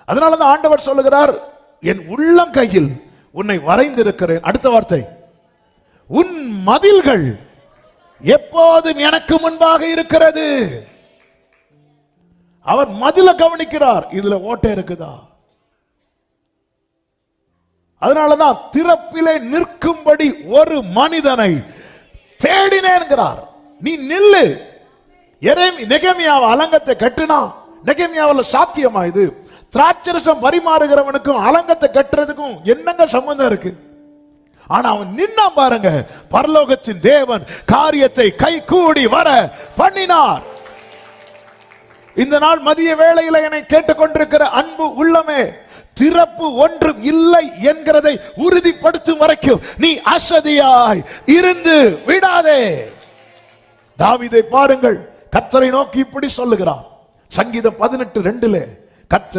அதனாலதான் ஆண்டவர் சொல்லுகிறார், என் உள்ளங்கையில் உன்னை வரைந்திருக்கிறேன். அடுத்த வார்த்தை, உன் மதில்கள் எப்போதும் எனக்கு முன்பாக இருக்கிறது. அவர் மதில கவனிக்கிறார், இதுல ஓட்டை இருக்குதா. அதனாலதான் திறப்பிலே நிற்கும்படி ஒரு மனிதனை தேடினேன்கிறார். நீ நில்லு. நெகமியாவை அலங்கத்தை கட்டுனா, நெகமியாவில் சாத்தியமா இது? திராட்சரசம் பரிமாறுகிறவனுக்கும் அலங்கத்தை கட்டுறதுக்கும் என்னங்க சம்பந்தம் இருக்கு? ஆனா அவன் நின்னா பாருங்க, பரலோகத்தின் தேவன் காரியத்தை கை கூடி வர பண்ணினார். இந்த நாள் மதிய வேளையில என்னை கேட்டுக்கொண்டிருக்கிற அன்பு உள்ளமே, திறப்பு ஒன்றும் இல்லை என்கிறதை உறுதிப்படுத்தும் வரைக்கும் நீ அசதியாய் இருந்து விடாதே. தாவீதை பாருங்கள், கர்த்தரை நோக்கி இப்படி சொல்லுகிறார். சங்கீதம் 18:2 கர்த்தர்